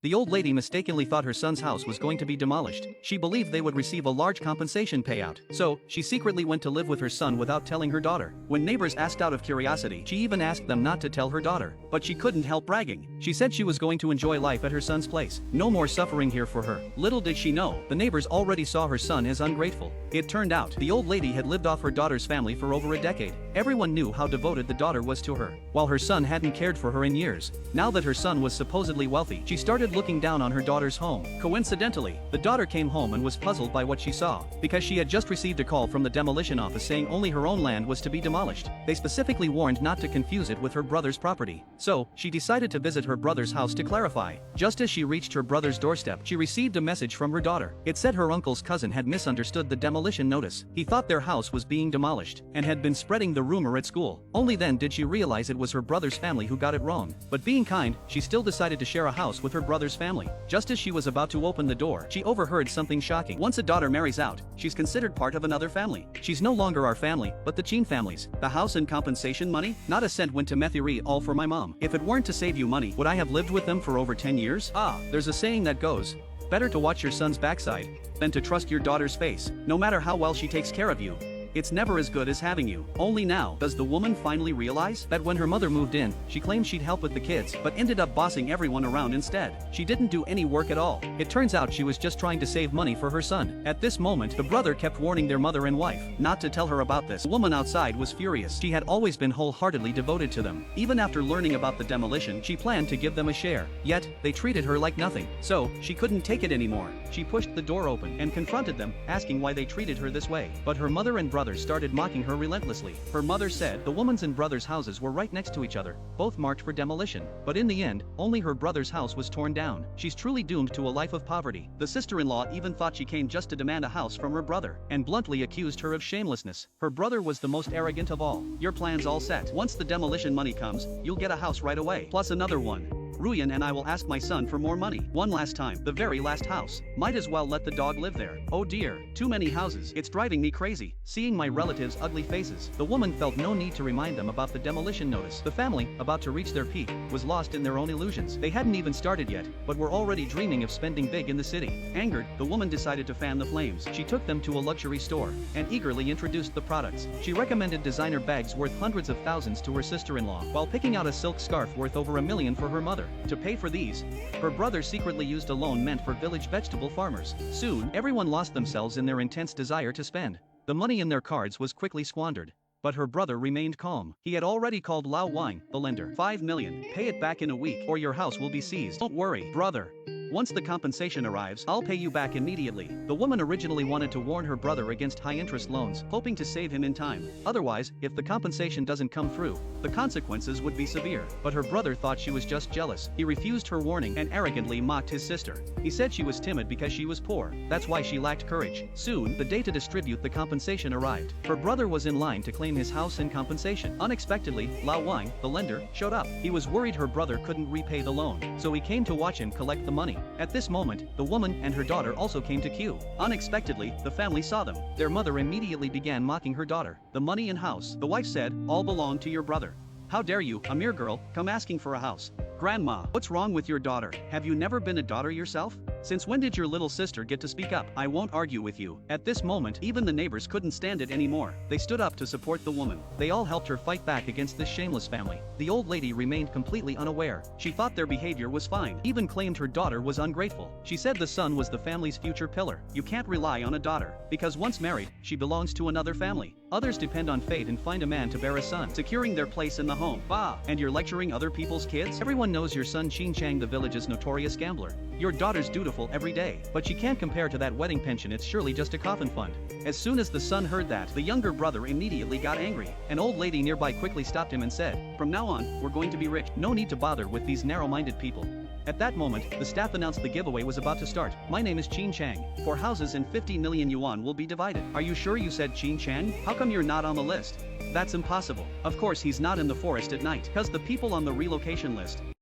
The old lady mistakenly thought her son's house was going to be demolished. She believed they would receive a large compensation payout. So, she secretly went to live with her son without telling her daughter. When neighbors asked out of curiosity, she even asked them not to tell her daughter. But she couldn't help bragging. She said she was going to enjoy life at her son's place. No more suffering here for her. Little did she know, the neighbors already saw her son as ungrateful. It turned out, the old lady had lived off her daughter's family for over a decade. Everyone knew how devoted the daughter was to her, while her son hadn't cared for her in years. Now that her son was supposedly wealthy, she started looking down on her daughter's home. Coincidentally, the daughter came home and was puzzled by what she saw, because she had just received a call from the demolition office saying only her own land was to be demolished. They specifically warned not to confuse it with her brother's property. So, she decided to visit her brother's house to clarify. Just as she reached her brother's doorstep, she received a message from her daughter. It said her uncle's cousin had misunderstood the demolition notice. He thought their house was being demolished, and had been spreading the rumor at school. Only then did she realize it was her brother's family who got it wrong. But being kind, she still decided to share a house with her brother's family. Just as she was about to open the door, she overheard something shocking. Once a daughter marries out, she's considered part of another family. She's no longer our family, but the Chin family's. The house and compensation money? Not a cent went to Methuri, all for my mom. If it weren't to save you money, would I have lived with them for over 10 years? There's a saying that goes, better to watch your son's backside than to trust your daughter's face. No matter how well she takes care of you, it's never as good as having you. Only now does the woman finally realize that when her mother moved in, she claimed she'd help with the kids, but ended up bossing everyone around instead. She didn't do any work at all. It turns out she was just trying to save money for her son. At this moment, the brother kept warning their mother and wife not to tell her about this. The woman outside was furious. She had always been wholeheartedly devoted to them. Even after learning about the demolition, she planned to give them a share. Yet, they treated her like nothing. So, she couldn't take it anymore. She pushed the door open and confronted them, asking why they treated her this way. But her mother and brother started mocking her relentlessly. Her mother said the woman's and brother's houses were right next to each other, both marked for demolition. But in the end, only her brother's house was torn down. She's truly doomed to a life of poverty. The sister-in-law even thought she came just to demand a house from her brother, and bluntly accused her of shamelessness. Her brother was the most arrogant of all. Your plan's all set. Once the demolition money comes, you'll get a house right away, plus another one. Ruyan and I will ask my son for more money. One last time, the very last house. Might as well let the dog live there. Oh dear, too many houses. It's driving me crazy. Seeing my relatives' ugly faces, the woman felt no need to remind them about the demolition notice. The family, about to reach their peak, was lost in their own illusions. They hadn't even started yet, but were already dreaming of spending big in the city. Angered, the woman decided to fan the flames. She took them to a luxury store, and eagerly introduced the products. She recommended designer bags worth hundreds of thousands to her sister-in-law, while picking out a silk scarf worth over $1 million for her mother. To pay for these, her brother secretly used a loan meant for village vegetable farmers. Soon, everyone lost themselves in their intense desire to spend. The money in their cards was quickly squandered. But her brother remained calm. He had already called Lao Wang, the lender. $5 million. Pay it back in a week, or your house will be seized. Don't worry, brother. Once the compensation arrives, I'll pay you back immediately. The woman originally wanted to warn her brother against high-interest loans, hoping to save him in time. Otherwise, if the compensation doesn't come through, the consequences would be severe. But her brother thought she was just jealous. He refused her warning and arrogantly mocked his sister. He said she was timid because she was poor. That's why she lacked courage. Soon, the day to distribute the compensation arrived. Her brother was in line to claim his house and compensation. Unexpectedly, Lao Wang, the lender, showed up. He was worried her brother couldn't repay the loan, so he came to watch him collect the money. At this moment, the woman and her daughter also came to queue. Unexpectedly, the family saw them. Their mother immediately began mocking her daughter. The money and house, the wife said, all belong to your brother. How dare you, a mere girl, come asking for a house? Grandma, what's wrong with your daughter? Have you never been a daughter yourself? Since when did your little sister get to speak up? I won't argue with you. At this moment, even the neighbors couldn't stand it anymore. They stood up to support the woman. They all helped her fight back against this shameless family. The old lady remained completely unaware. She thought their behavior was fine, even claimed her daughter was ungrateful. She said the son was the family's future pillar. You can't rely on a daughter, because once married, she belongs to another family. Others depend on fate and find a man to bear a son, securing their place in the home. And you're lecturing other people's kids? Everyone knows your son Chin Chang, the village's notorious gambler. Your daughter's dutiful every day, but she can't compare to that wedding pension. It's surely just a coffin fund. As soon as the son heard that, the younger brother immediately got angry. An old lady nearby quickly stopped him and said, from now on, we're going to be rich. No need to bother with these narrow-minded people. At that moment, the staff announced the giveaway was about to start. My name is Chin Chang. 4 houses and 50 million yuan will be divided. Are you sure you said Chin Chang? How come you're not on the list? That's impossible. Of course he's not in the forest at night, cause the people on the relocation list